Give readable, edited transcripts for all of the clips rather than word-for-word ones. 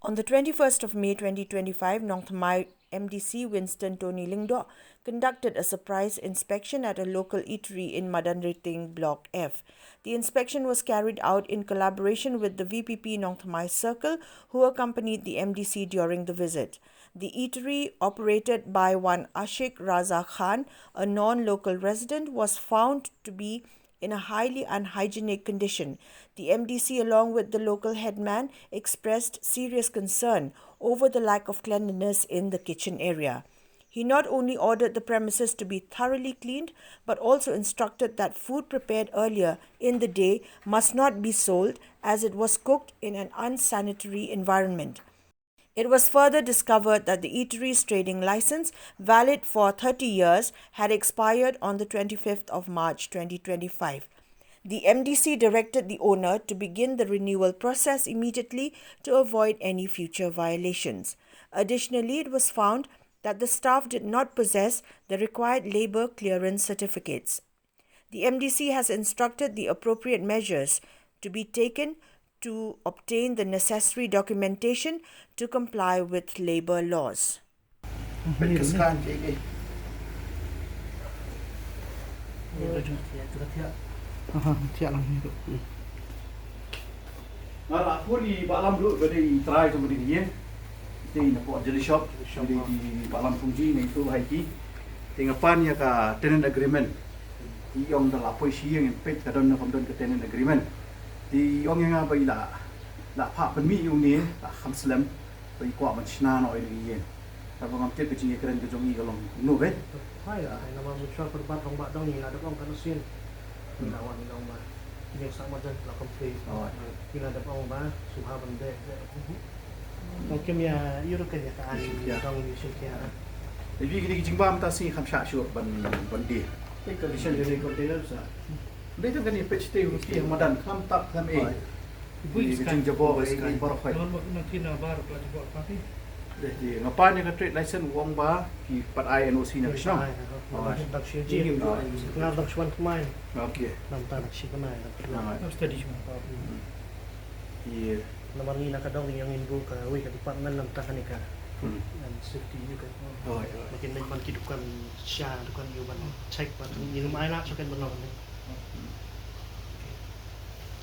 On the 21st of May 2025, Nong Thamai MDC Winston Tony Lingdo conducted a surprise inspection at a local eatery in Madanriting Block F. The inspection was carried out in collaboration with the VPP Nong Thamai Circle, who accompanied the MDC during the visit. The eatery, operated by one Ashik Raza Khan, a non-local resident, was found to be in a highly unhygienic condition. The MDC, along with the local headman, expressed serious concern over the lack of cleanliness in the kitchen area. He not only ordered the premises to be thoroughly cleaned, but also instructed that food prepared earlier in the day must not be sold as it was cooked in an unsanitary environment. It was further discovered that the eatery's trading license, valid for 30 years, had expired on the 25th of March 2025. The MDC directed the owner to begin the renewal process immediately to avoid any future violations. Additionally, it was found that the staff did not possess the required labour clearance certificates. The MDC has instructed the appropriate measures to be taken to obtain the necessary documentation to comply with labour laws. Malah aku di Balam dulu berdiri try tu berdiri dia. Di nak jelly shop di Balam Fungji ni itu haiki. Tengah pan ya ka tenant agreement. Di yang dah lapoi siang yang pet kadon nak kamdon ke tenant agreement. Di yang apa ila la pak penmi yung ni la hamslam bagi kuat macam mana orang ini. Tapi orang kita kecil keren kejongi kalau no bet. Hai lah, nama muncul perbat orang bat dong ni ada orang kan usin. Lawan orang mah. Ini sama je la komplain. Kita ada orang mah subha bende. Mungkin ya yurukan ya kan dong di sini. Jadi kita jimbam tak sih hamsha syur ban dia. Ini condition dari container sah. Dia tu kan ni pecete ruski Ramadan kam tak kam Ibu jeng jabo sekarang baru fai. Nanti nak baru kelas jabo apa? Jadi ngapain yang trade license uang ba di pat INOC nak senang. Tak sih. Nak tak cuman kemain. Okey. Nampak nak sih kemain. Nama. Study cuma. Iya. Nama ni nak kadang yang ibu ke wik ke department nampak kan ika. Dan safety juga. Oh. Makin banyak kehidupan syah, dukan yuban cek pada ni rumah anak sokan benar ni.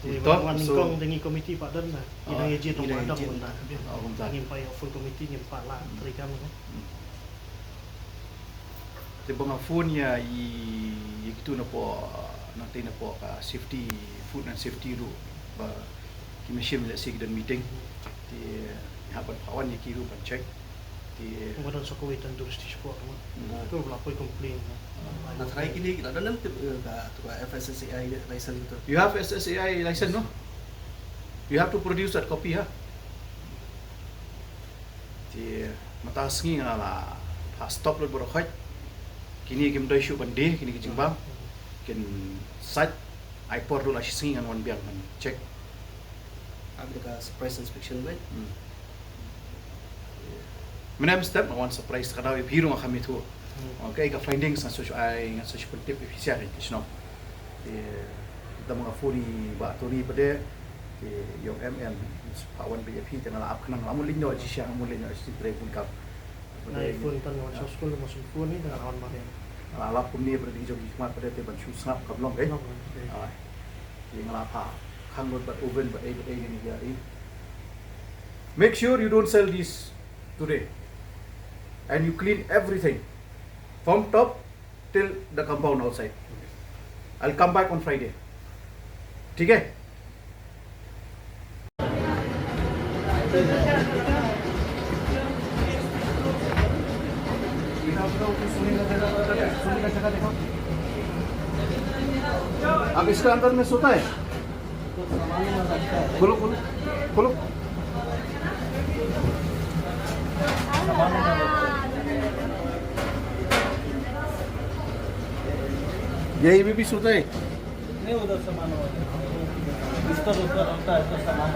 Wan kong dengan komiti Pak Dan lah. Ina eje tong ada pun tak. Ngimpai full komiti ngimpak lah terikan tu. Sebab phone ya itu napo nanti napo safety food and safety ru ba kimishim le sig dan meeting di haban pawan ya kiru ban check di kemudian sokoi dan turis di sport tu berlaku komplain. Nah, terakhir ini kita ada nanti FSSAI license itu. You have SSAI license, no? You have to produce that copy, ha? Di mata sengi ngala pas stop lo berkhaj. Kini kim doi shu bande, kini kijimbang. Kin site iPod lo la sengi ngan wan biang man check. Ada surprise inspection baik. Menam step wan surprise kada biru ngah kami tu. Okay, ka findings na social ay nga social tip efisien ni kisno. Da mga furi ba tori pade yung ML pawan BFP tena la apkan ng amulin no ji siya amulin no si pun kap. Na iPhone tan no sa school mo sa phone ni dengan kawan ba yan. Ala pun ni berdi jogi smart pade te ban shoe snap kablong eh. Yung la pa hangot but oven but ni dia. Make sure you don't sell this today. And you clean everything. From top till the compound outside. I'll come back on Friday. ठीक है? अब इसके अंदर में सोता है? खोलो खोलो खोलो। यही भी सोता है? नहीं उधर सामान बिस्तर उधर रखता है तो सामान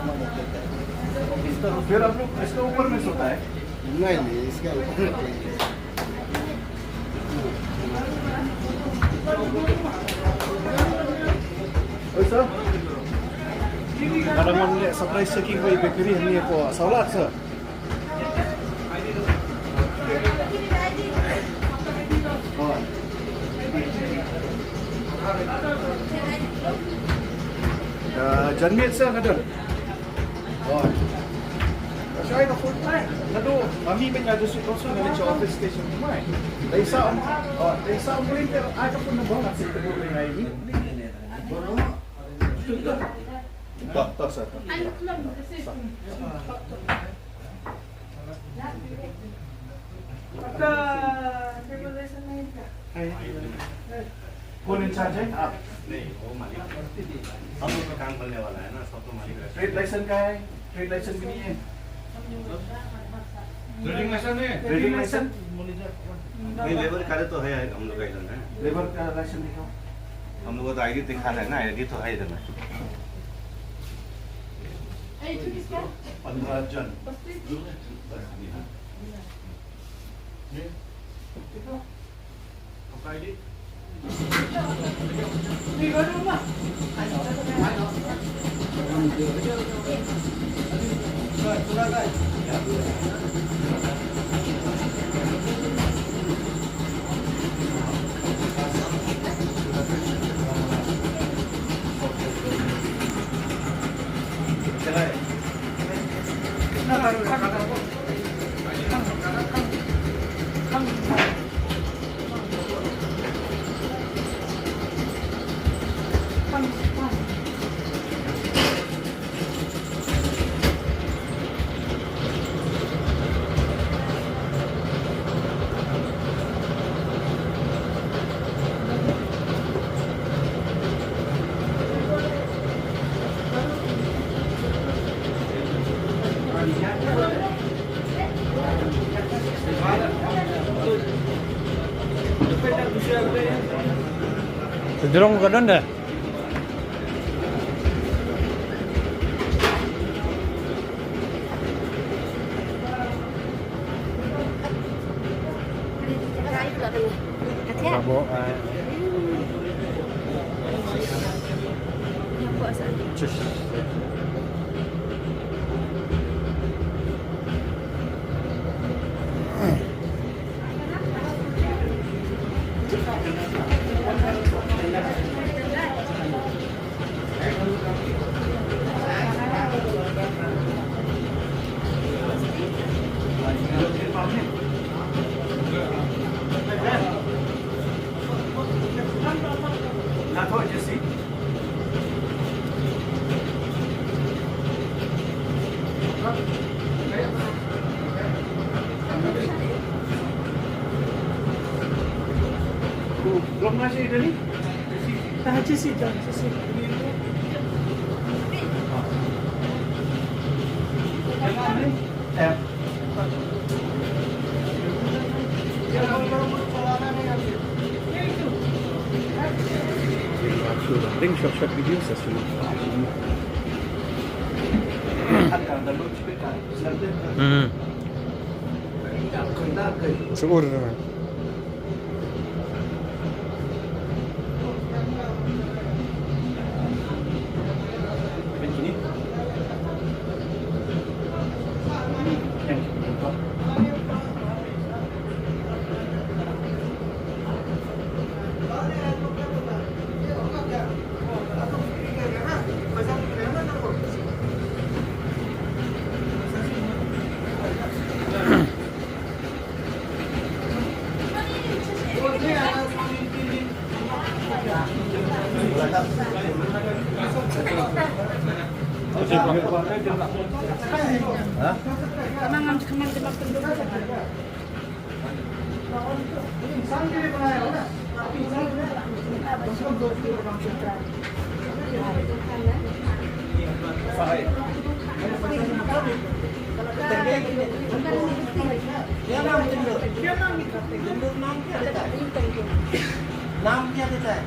बिस्तर फिर आप लोग इसके ऊपर में सोता है? नहीं इसके ऊपर Kadang surprise checking by bakery ni ko saulat sir. Janmit sa kadon. Oh. Saya tak full time. Nado, kami pinag-adjust ko sa galing sa office station kumay. Dahil sa printer, ay ka po na ba sa ito rin ay ini? Tak sa. कौन इंचार्ज है आप? नहीं, वो मालिक हम लोग का काम करने वाला है ना, सब तो मालिक रहता ट्रेड लाइसेंस का है? ट्रेड लाइसेंस भी नहीं है? ट्रेडिंग लाइसेंस है? Trading license? नहीं, लेबर कार्ड तो है हम लोग का इधर में। लेबर का लाइसेंस दिखाओ। हम लोग को तो आईडी दिखा रहा है ना, आईडी तो है इधर में। 15 जन। Cenderung ke dah. Mabuk. Belum masih ada ni? Dah sisi, dah sisi. Jangan ni. Ring short video session. Akan dah launch kita. Syukur. नाम क्या देता है?